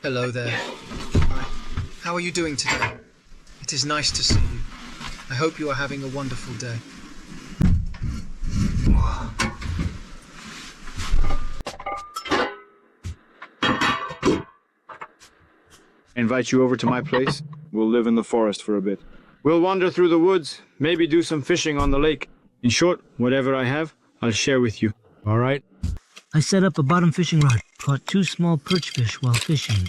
Hello there. Hi. How are you doing today? It is nice to see you. I hope you are having a wonderful day. Invite you over to my place. We'll live in the forest for a bit. We'll wander through the woods, maybe do some fishing on the lake. In short, whatever I have, I'll share with you. All right? I set up a bottom fishing rod, caught 2 small perch fish while fishing.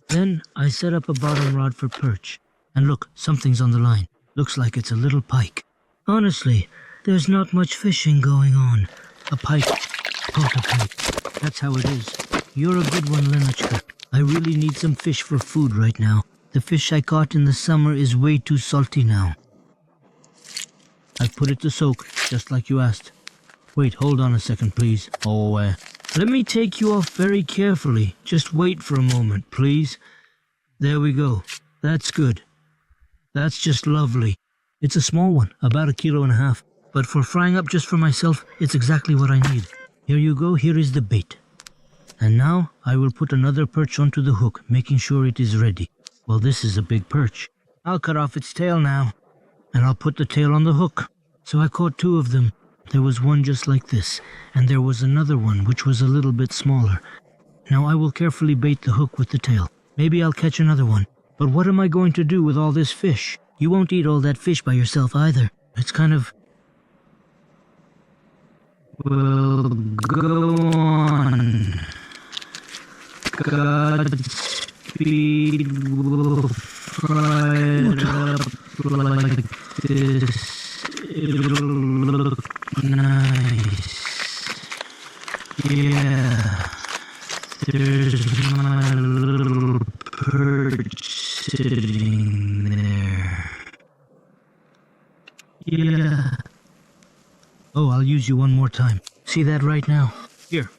Then I set up a bottom rod for perch. And look, something's on the line. Looks like it's a little pike. Honestly, there's not much fishing going on. A pike caught a pike. That's how it is. You're a good one, Lenachka. I really need some fish for food right now. The fish I caught in the summer is way too salty now. I've put it to soak, just like you asked. Wait, hold on a second, please. Let me take you off very carefully. Just wait for a moment, please. There we go. That's good. That's just lovely. It's a small one, about 1.5 kilos. But for frying up just for myself, it's exactly what I need. Here you go, here is the bait. And now I will put another perch onto the hook, making sure it is ready. Well, this is a big perch. I'll cut off its tail now, and I'll put the tail on the hook. So I caught 2 of them. There was one just like this, and there was another one which was a little bit smaller. Now I will carefully bait the hook with the tail. Maybe I'll catch another one. But what am I going to do with all this fish? You won't eat all that fish by yourself either. It's kind of... Well, go on. Godspeed will fry it up like this. It'll look nice. Yeah. There's my little perch sitting there. Yeah. Oh, I'll use you one more time. See that right now? Here,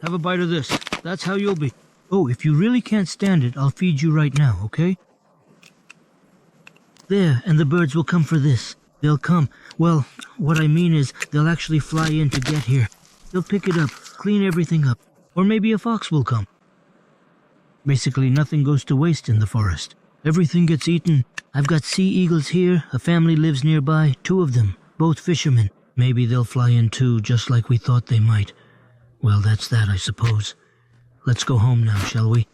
have a bite of this. That's how you'll be. Oh, if you really can't stand it, I'll feed you right now, okay? There, and the birds will come for this. They'll come. Well, what I mean is, they'll actually fly in to get here. They'll pick it up, clean everything up. Or maybe a fox will come. Basically, nothing goes to waste in the forest. Everything gets eaten. I've got sea eagles here. A family lives nearby. 2 of them, both fishermen. Maybe they'll fly in too, just like we thought they might. Well, that's that, I suppose. Let's go home now, shall we?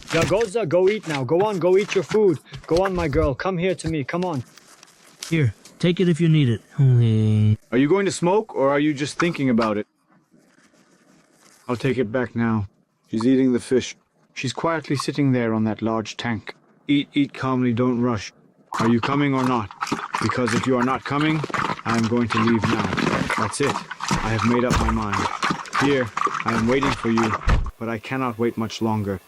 Jagoza, go eat now. Go on, go eat your food. Go on, my girl. Come here to me. Come on. Here, take it if you need it. Are you going to smoke, or are you just thinking about it? I'll take it back now. She's eating the fish. She's quietly sitting there on that large tank. Eat calmly, don't rush. Are you coming or not? Because if you are not coming, I am going to leave now. That's it. I have made up my mind. Here, I am waiting for you, but I cannot wait much longer.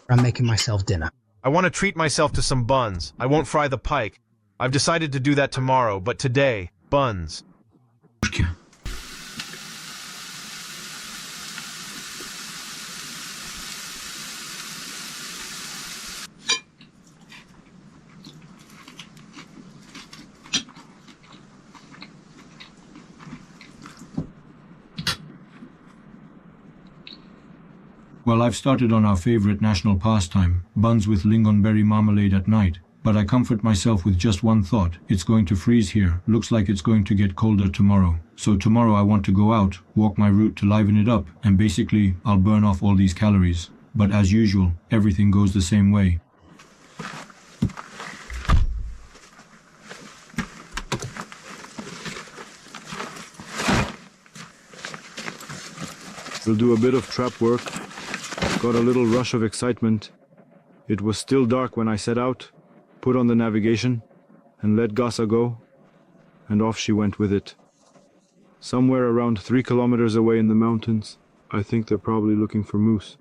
I'm making myself dinner. I want to treat myself to some buns. I won't fry the pike. I've decided to do that tomorrow, but today, buns. Well, I've started on our favorite national pastime, buns with lingonberry marmalade at night. But I comfort myself with just one thought. It's going to freeze here. Looks like it's going to get colder tomorrow. So tomorrow I want to go out, walk my route to liven it up, and basically I'll burn off all these calories. But as usual, everything goes the same way. We'll do a bit of trap work. Got a little rush of excitement. It was still dark when I set out, put on the navigation, and let Gasa go, and off she went with it. Somewhere around 3 kilometers away in the mountains, I think they're probably looking for moose.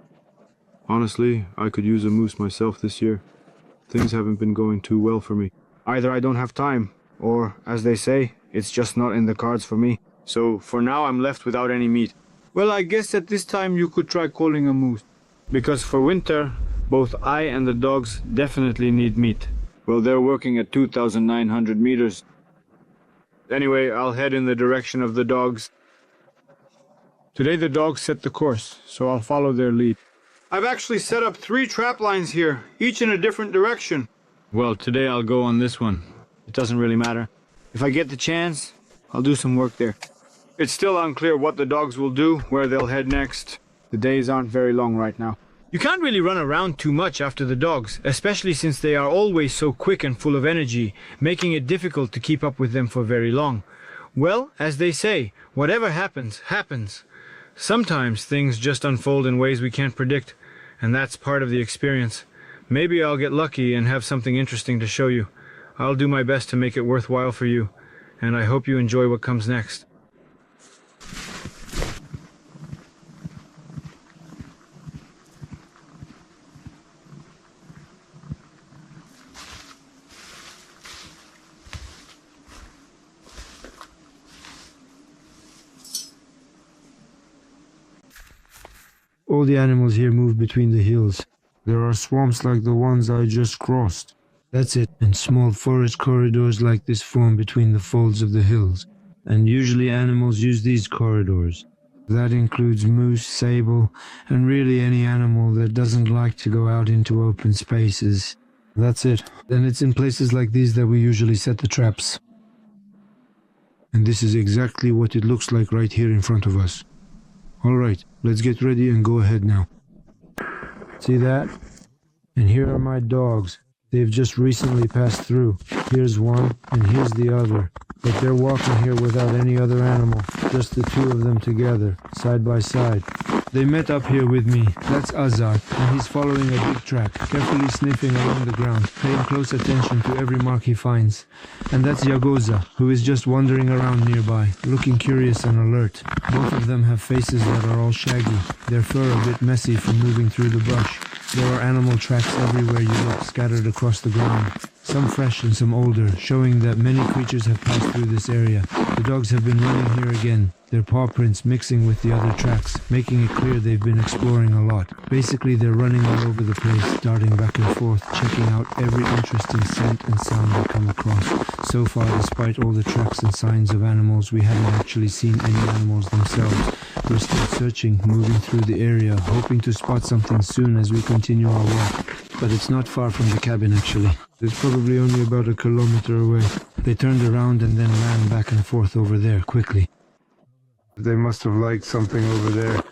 Honestly, I could use a moose myself this year. Things haven't been going too well for me. Either I don't have time, or, as they say, it's just not in the cards for me. So, for now I'm left without any meat. Well, I guess at this time you could try calling a moose. Because for winter, both I and the dogs definitely need meat. Well, they're working at 2,900 meters. Anyway, I'll head in the direction of the dogs. Today the dogs set the course, so I'll follow their lead. I've actually set up 3 trap lines here, each in a different direction. Well, today I'll go on this one. It doesn't really matter. If I get the chance, I'll do some work there. It's still unclear what the dogs will do, where they'll head next. The days aren't very long right now. You can't really run around too much after the dogs, especially since they are always so quick and full of energy, making it difficult to keep up with them for very long. Well, as they say, whatever happens, happens. Sometimes things just unfold in ways we can't predict, and that's part of the experience. Maybe I'll get lucky and have something interesting to show you. I'll do my best to make it worthwhile for you, and I hope you enjoy what comes next. All the animals here move between the hills. There are swamps like the ones I just crossed. That's it, and small forest corridors like this form between the folds of the hills. And usually animals use these corridors. That includes moose, sable, and really any animal that doesn't like to go out into open spaces. That's it. And it's in places like these that we usually set the traps. And this is exactly what it looks like right here in front of us. Alright, let's get ready and go ahead now. See that? And here are my dogs. They've just recently passed through. Here's one, and here's the other. But they're walking here without any other animal, just the 2 of them together, side by side. They met up here with me. That's Azar, and he's following a big track, carefully sniffing along the ground, paying close attention to every mark he finds. And that's Yagoza, who is just wandering around nearby, looking curious and alert. Both of them have faces that are all shaggy, their fur a bit messy from moving through the brush. There are animal tracks everywhere you look, scattered across the ground. Some fresh and some older, showing that many creatures have passed through this area. The dogs have been running here again, their paw prints mixing with the other tracks, making it clear they've been exploring a lot. Basically, they're running all over the place, darting back and forth, checking out every interesting scent and sound they come across. So far, despite all the tracks and signs of animals, we haven't actually seen any animals themselves. We're still searching, moving through the area, hoping to spot something soon as we continue our walk. But it's not far from the cabin, actually. It's probably only about 1 kilometer away. They turned around and then ran back and forth over there, quickly. They must have liked something over there.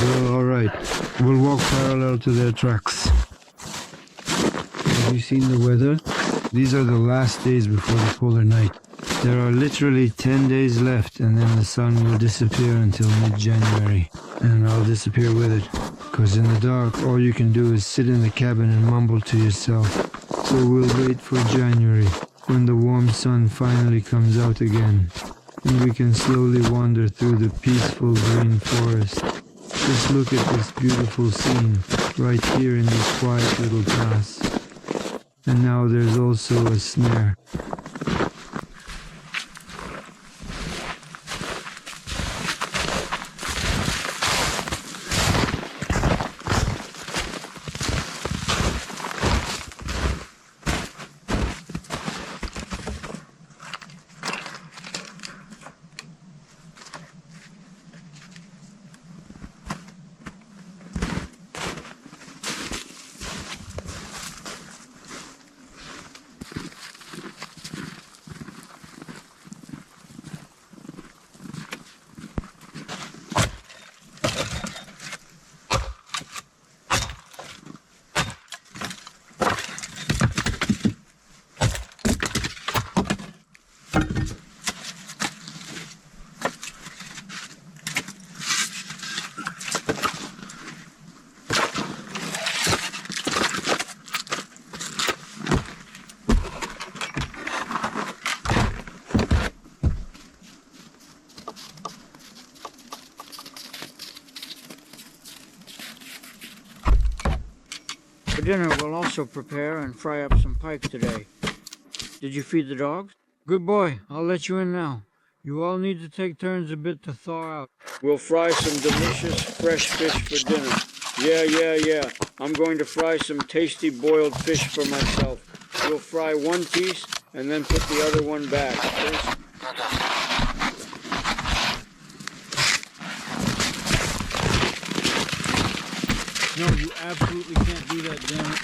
Well, alright. We'll walk parallel to their tracks. Have you seen the weather? These are the last days before the polar night. There are literally 10 days left, and then the sun will disappear until mid-January. And I'll disappear with it. Because in the dark, all you can do is sit in the cabin and mumble to yourself. So we'll wait for January, when the warm sun finally comes out again, and we can slowly wander through the peaceful green forest. Just look at this beautiful scene, right here in this quiet little pass. And now there's also a snare. For dinner, we'll also prepare and fry up some pike today. Did you feed the dogs? Good boy, I'll let you in now. You all need to take turns a bit to thaw out. We'll fry some delicious fresh fish for dinner. Yeah. I'm going to fry some tasty boiled fish for myself. We'll fry 1 piece and then put the other one back. First, No, you absolutely can't do that, damn it.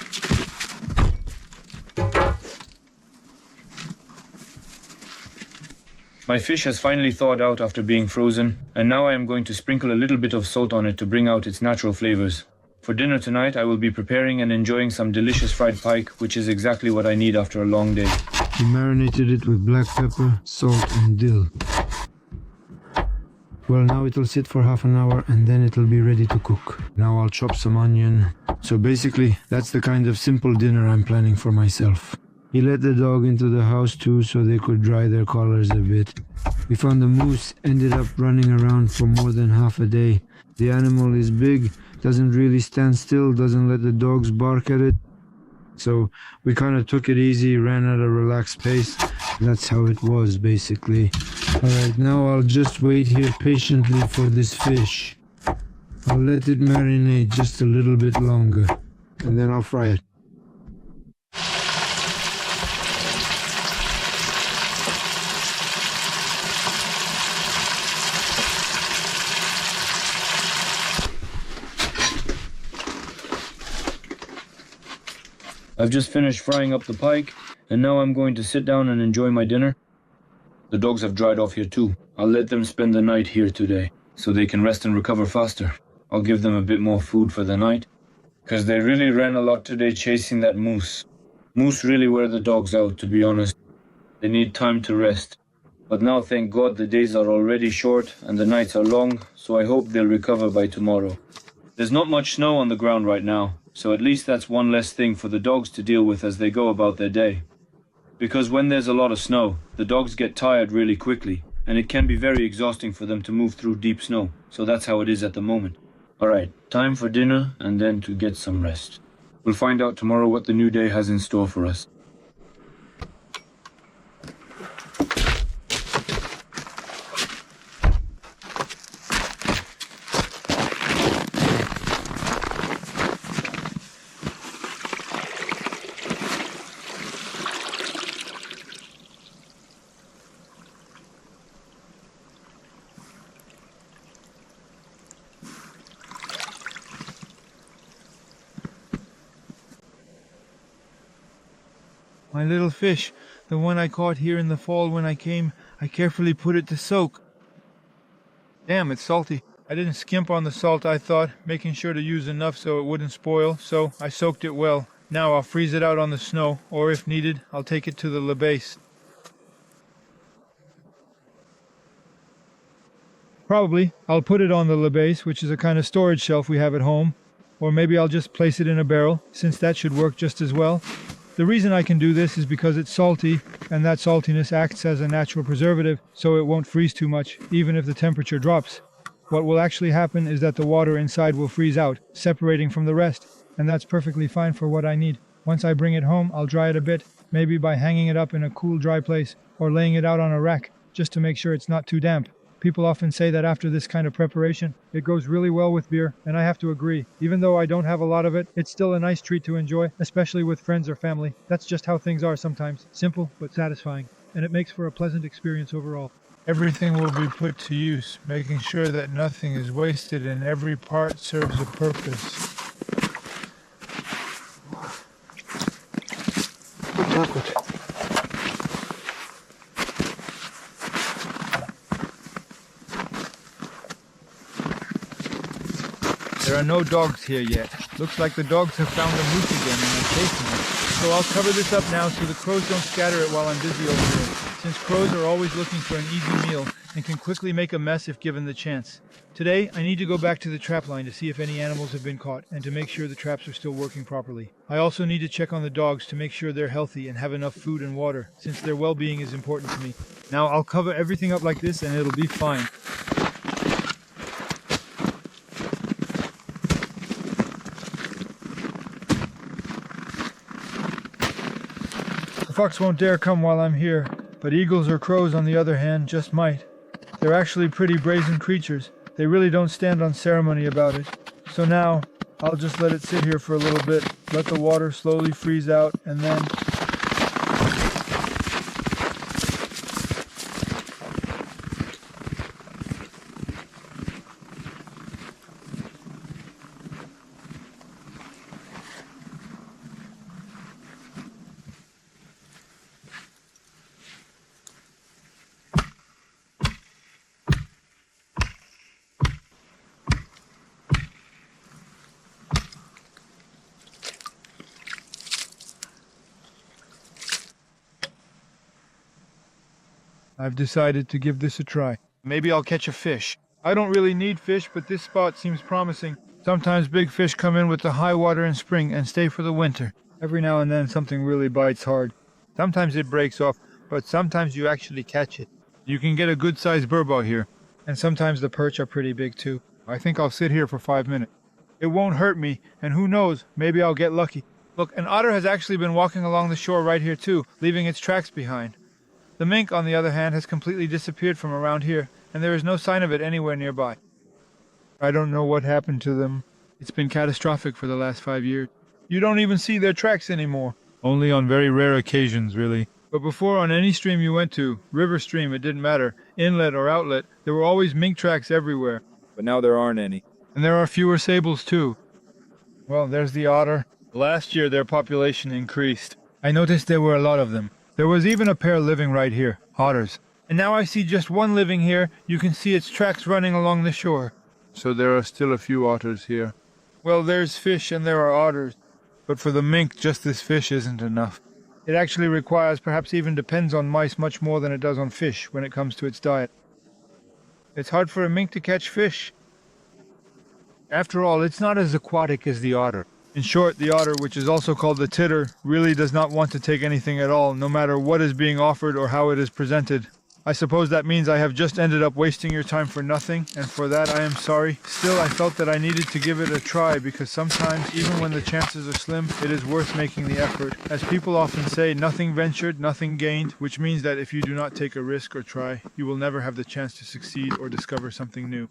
My fish has finally thawed out after being frozen, and now I am going to sprinkle a little bit of salt on it to bring out its natural flavors. For dinner tonight, I will be preparing and enjoying some delicious fried pike, which is exactly what I need after a long day. We marinated it with black pepper, salt, and dill. Well, now it'll sit for half an hour and then it'll be ready to cook. Now I'll chop some onion. So basically, that's the kind of simple dinner I'm planning for myself. He let the dog into the house too so they could dry their collars a bit. We found the moose ended up running around for more than half a day. The animal is big, doesn't really stand still, doesn't let the dogs bark at it. So we kind of took it easy, ran at a relaxed pace. That's how it was, basically. Alright, now I'll just wait here patiently for this fish. I'll let it marinate just a little bit longer, and then I'll fry it. I've just finished frying up the pike, and now I'm going to sit down and enjoy my dinner. The dogs have dried off here too. I'll let them spend the night here today, so they can rest and recover faster. I'll give them a bit more food for the night, because they really ran a lot today chasing that moose. Moose really wear the dogs out, to be honest. They need time to rest. But now, thank God, the days are already short and the nights are long, so I hope they'll recover by tomorrow. There's not much snow on the ground right now, so at least that's one less thing for the dogs to deal with as they go about their day. Because when there's a lot of snow, the dogs get tired really quickly, and it can be very exhausting for them to move through deep snow, so that's how it is at the moment. Alright, time for dinner and then to get some rest. We'll find out tomorrow what the new day has in store for us. My little fish, the one I caught here in the fall when I came, I carefully put it to soak. Damn, it's salty. I didn't skimp on the salt, I thought, making sure to use enough so it wouldn't spoil, so I soaked it well. Now I'll freeze it out on the snow, or if needed, I'll take it to the labase. Probably, I'll put it on the labase, which is a kind of storage shelf we have at home, or maybe I'll just place it in a barrel, since that should work just as well. The reason I can do this is because it's salty, and that saltiness acts as a natural preservative, so it won't freeze too much, even if the temperature drops. What will actually happen is that the water inside will freeze out, separating from the rest, and that's perfectly fine for what I need. Once I bring it home, I'll dry it a bit, maybe by hanging it up in a cool, dry place, or laying it out on a rack, just to make sure it's not too damp. People often say that after this kind of preparation, it goes really well with beer, and I have to agree. Even though I don't have a lot of it, it's still a nice treat to enjoy, especially with friends or family. That's just how things are sometimes. Simple, but satisfying. And it makes for a pleasant experience overall. Everything will be put to use, making sure that nothing is wasted and every part serves a purpose. Chocolate. There are no dogs here yet. Looks like the dogs have found the moose again and are chasing it. So I'll cover this up now so the crows don't scatter it while I'm busy over here, since crows are always looking for an easy meal and can quickly make a mess if given the chance. Today, I need to go back to the trap line to see if any animals have been caught and to make sure the traps are still working properly. I also need to check on the dogs to make sure they're healthy and have enough food and water, since their well-being is important to me. Now I'll cover everything up like this and it'll be fine. The fox won't dare come while I'm here, but eagles or crows, on the other hand, just might. They're actually pretty brazen creatures. They really don't stand on ceremony about it. So now, I'll just let it sit here for a little bit, let the water slowly freeze out, and then... I've decided to give this a try. Maybe I'll catch a fish. I don't really need fish, but this spot seems promising. Sometimes big fish come in with the high water in spring and stay for the winter. Every now and then something really bites hard. Sometimes it breaks off, but sometimes you actually catch it. You can get a good-sized burbot here, and sometimes the perch are pretty big too. I think I'll sit here for 5 minutes. It won't hurt me, and who knows, maybe I'll get lucky. Look, an otter has actually been walking along the shore right here too, leaving its tracks behind. The mink, on the other hand, has completely disappeared from around here, and there is no sign of it anywhere nearby. I don't know what happened to them. It's been catastrophic for the last 5 years. You don't even see their tracks anymore. Only on very rare occasions, really. But before, on any stream you went to, river, stream, it didn't matter, inlet or outlet, there were always mink tracks everywhere. But now there aren't any. And there are fewer sables too. Well, there's the otter. Last year their population increased. I noticed there were a lot of them. There was even a pair living right here, otters. And now I see just one living here. You can see its tracks running along the shore. So there are still a few otters here. Well, there's fish and there are otters. But for the mink, just this fish isn't enough. It actually requires, perhaps even depends on mice much more than it does on fish when it comes to its diet. It's hard for a mink to catch fish. After all, it's not as aquatic as the otter. In short, the otter, which is also called the titter, really does not want to take anything at all, no matter what is being offered or how it is presented. I suppose that means I have just ended up wasting your time for nothing, and for that I am sorry. Still, I felt that I needed to give it a try, because sometimes, even when the chances are slim, it is worth making the effort. As people often say, nothing ventured, nothing gained, which means that if you do not take a risk or try, you will never have the chance to succeed or discover something new.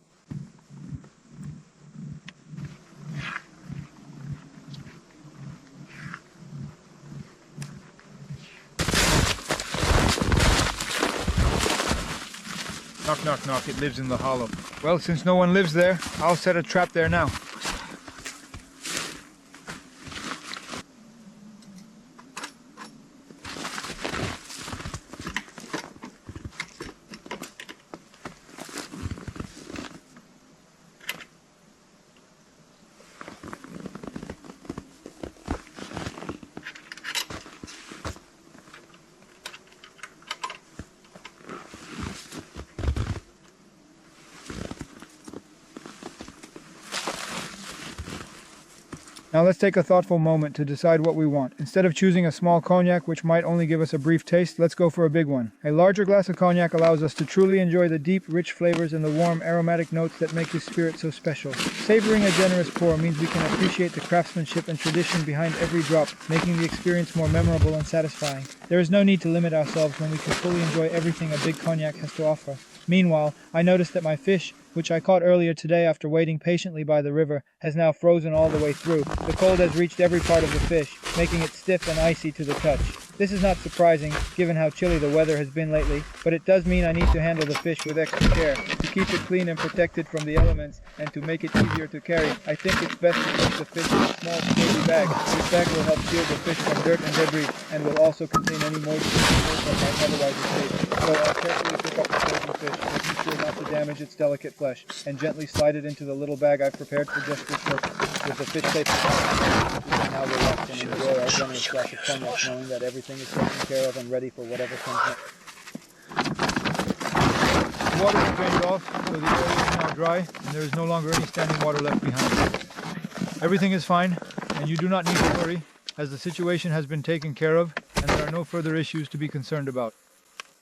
Knock, knock, knock, it lives in the hollow. Well, since no one lives there, I'll set a trap there now. Now let's take a thoughtful moment to decide what we want. Instead of choosing a small cognac, which might only give us a brief taste, let's go for a big one. A larger glass of cognac allows us to truly enjoy the deep, rich flavors and the warm, aromatic notes that make this spirit so special. Savoring a generous pour means we can appreciate the craftsmanship and tradition behind every drop, making the experience more memorable and satisfying. There is no need to limit ourselves when we can fully enjoy everything a big cognac has to offer. Meanwhile, I noticed that my fish, which I caught earlier today after waiting patiently by the river, has now frozen all the way through. The cold has reached every part of the fish, making it stiff and icy to the touch. This is not surprising, given how chilly the weather has been lately, but it does mean I need to handle the fish with extra care. To keep it clean and protected from the elements, and to make it easier to carry, I think it's best to place the fish in a small, sturdy bag. This bag will help shield the fish from dirt and debris, and will also contain any moisture that might otherwise escape. So I'll carefully pick up the frozen fish, making sure not to damage its delicate flesh, and gently slide it into the little bag I've prepared for just this purpose. With the fish safe we can now relax and enjoy our generous glass of cognac, knowing that everything is taken care of and ready for whatever comes next. The water is drained off, so the area is now dry, and there is no longer any standing water left behind. Everything is fine, and you do not need to worry, as the situation has been taken care of, and there are no further issues to be concerned about.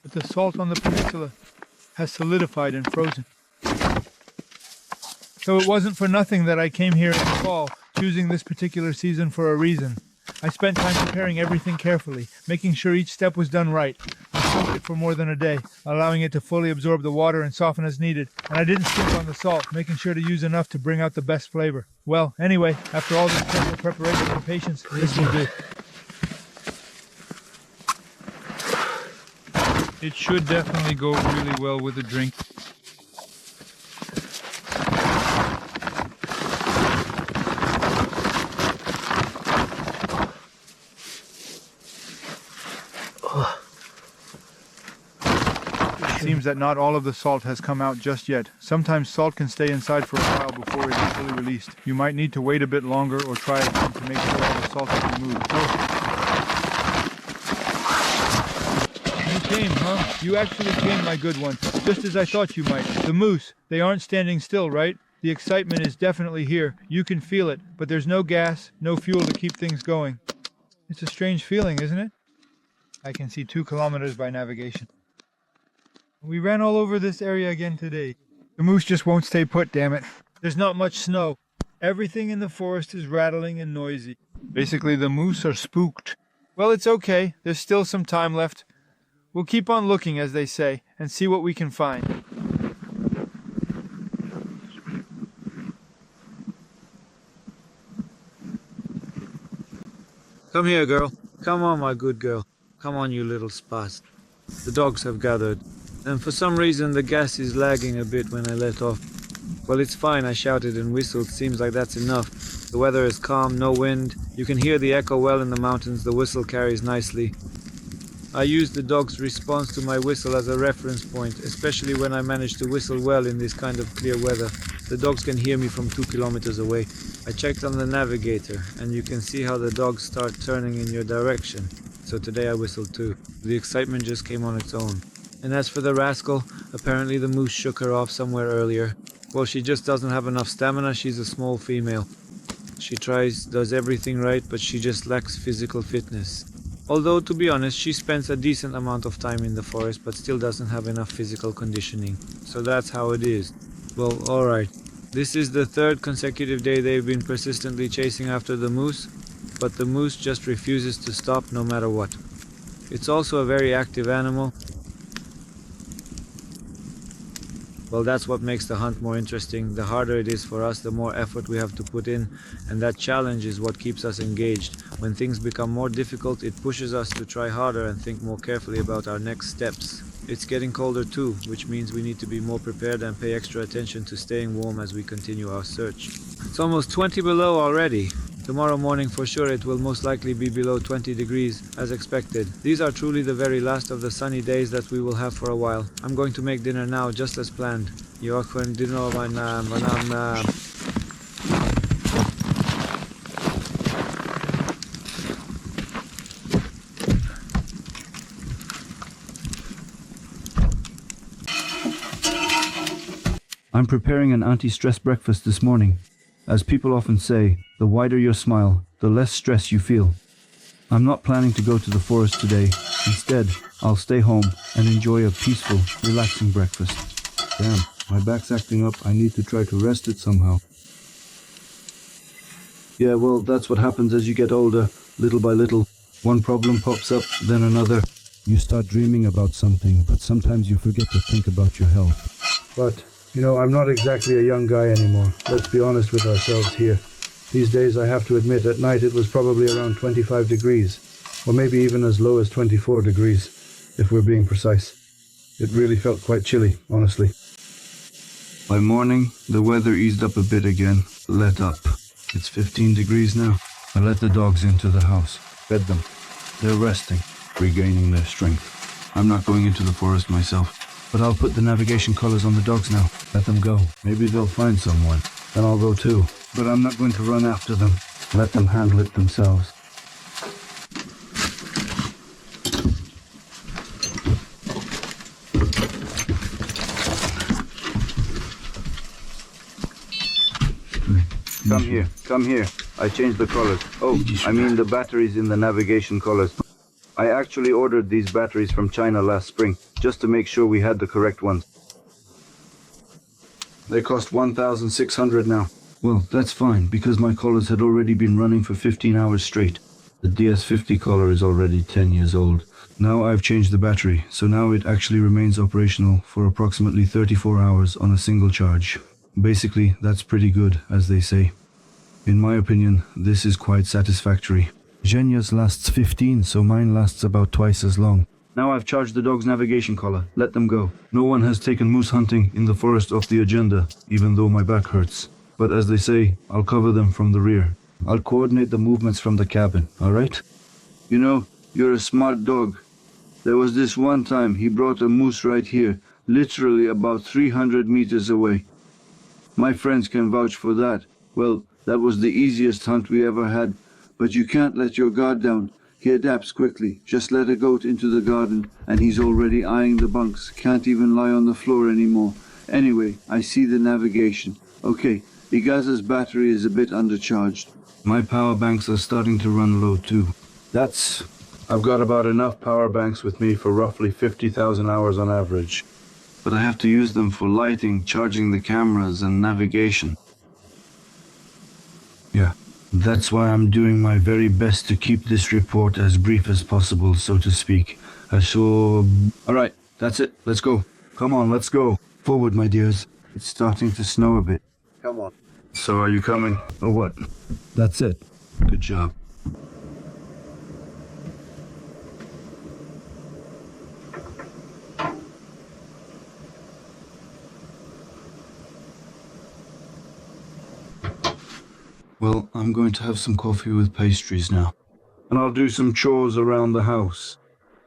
But the salt on the peninsula has solidified and frozen. So it wasn't for nothing that I came here in the fall, choosing this particular season for a reason. I spent time preparing everything carefully, making sure each step was done right. I soaked it for more than a day, allowing it to fully absorb the water and soften as needed. And I didn't skimp on the salt, making sure to use enough to bring out the best flavor. Well, anyway, after all this careful preparation and patience, this will do. It should definitely go really well with a drink. It seems that not all of the salt has come out just yet. Sometimes salt can stay inside for a while before it is fully released. You might need to wait a bit longer or try again to make sure all the salt is removed. came, huh? You actually came, my good one, just as I thought you might. The moose, they aren't standing still, right? The excitement is definitely here. You can feel it, but there's no gas, no fuel to keep things going. It's a strange feeling, isn't it? I can see 2 kilometers by navigation. We ran all over this area again today. The moose just won't stay put, damn it. There's not much snow. Everything in the forest is rattling and noisy. Basically, the moose are spooked. Well, it's okay. There's still some time left. We'll keep on looking, as they say, and see what we can find. Come here, girl. Come on, my good girl. Come on, you little spaz. The dogs have gathered, and for some reason the gas is lagging a bit when I let off. Well, it's fine, I shouted and whistled. Seems like that's enough. The weather is calm, no wind. You can hear the echo well in the mountains. The whistle carries nicely. I use the dog's response to my whistle as a reference point, especially when I manage to whistle well in this kind of clear weather. The dogs can hear me from 2 kilometers away. I checked on the navigator, and you can see how the dogs start turning in your direction. So today I whistled too. The excitement just came on its own. And as for the rascal, apparently the moose shook her off somewhere earlier. Well, she just doesn't have enough stamina. She's a small female. She tries, does everything right, but she just lacks physical fitness. Although, to be honest, she spends a decent amount of time in the forest, but still doesn't have enough physical conditioning. So that's how it is. Well, alright. This is the 3rd consecutive day they've been persistently chasing after the moose, but the moose just refuses to stop no matter what. It's also a very active animal. Well, that's what makes the hunt more interesting. The harder it is for us, the more effort we have to put in, and that challenge is what keeps us engaged. When things become more difficult, it pushes us to try harder and think more carefully about our next steps. It's getting colder too, which means we need to be more prepared and pay extra attention to staying warm as we continue our search. It's almost 20 below already. Tomorrow morning for sure it will most likely be below 20 degrees, as expected. These are truly the very last of the sunny days that we will have for a while. I'm going to make dinner now, just as planned. I'm preparing an anti-stress breakfast this morning. As people often say, the wider your smile, the less stress you feel. I'm not planning to go to the forest today. Instead, I'll stay home and enjoy a peaceful, relaxing breakfast. Damn, my back's acting up. I need to try to rest it somehow. Yeah, well, that's what happens as you get older, little by little. One problem pops up, then another. You start dreaming about something, but sometimes you forget to think about your health. But, you know, I'm not exactly a young guy anymore. Let's be honest with ourselves here. These days, I have to admit, at night it was probably around 25 degrees, or maybe even as low as 24 degrees, if we're being precise. It really felt quite chilly, honestly. By morning, the weather eased up a bit again, let up. It's 15 degrees now. I let the dogs into the house, fed them. They're resting, regaining their strength. I'm not going into the forest myself, but I'll put the navigation collars on the dogs now. Let them go. Maybe they'll find someone. Then I'll go too. But I'm not going to run after them. Let them handle it themselves. Come here. I changed the collars. Oh, I mean the batteries in the navigation collars. I actually ordered these batteries from China last spring, just to make sure we had the correct ones. They cost 1,600 now. Well, that's fine, because my collars had already been running for 15 hours straight. The DS50 collar is already 10 years old. Now I've changed the battery, so now it actually remains operational for approximately 34 hours on a single charge. Basically, that's pretty good, as they say. In my opinion, this is quite satisfactory. Zhenya's lasts 15, so mine lasts about twice as long. Now I've charged the dog's navigation collar. Let them go. No one has taken moose hunting in the forest off the agenda, even though my back hurts. But as they say, I'll cover them from the rear. I'll coordinate the movements from the cabin, alright? You know, you're a smart dog. There was this one time he brought a moose right here, literally about 300 meters away. My friends can vouch for that. Well, that was the easiest hunt we ever had. But you can't let your guard down. He adapts quickly. Just let a goat into the garden and he's already eyeing the bunks. Can't even lie on the floor anymore. Anyway, I see the navigation. Okay, Igaza's battery is a bit undercharged. My power banks are starting to run low too. I've got about enough power banks with me for roughly 50,000 hours on average. But I have to use them for lighting, charging the cameras, and navigation. Yeah, that's why I'm doing my very best to keep this report as brief as possible, so to speak. Alright, that's it. Let's go. Come on, let's go. Forward, my dears. It's starting to snow a bit. Come on. So are you coming, or what? That's it. Good job. Well, I'm going to have some coffee with pastries now. And I'll do some chores around the house.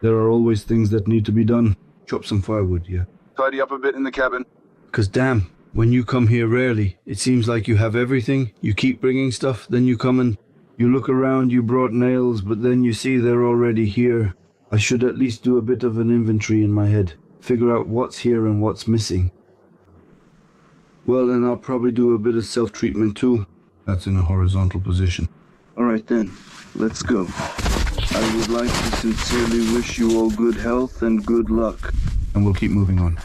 There are always things that need to be done. Chop some firewood, yeah. Tidy up a bit in the cabin. 'Cause damn, when you come here rarely, it seems like you have everything. You keep bringing stuff, then you come and you look around, you brought nails, but then you see they're already here. I should at least do a bit of an inventory in my head. Figure out what's here and what's missing. Well, and I'll probably do a bit of self-treatment too. That's in a horizontal position. Alright then, let's go. I would like to sincerely wish you all good health and good luck. And we'll keep moving on.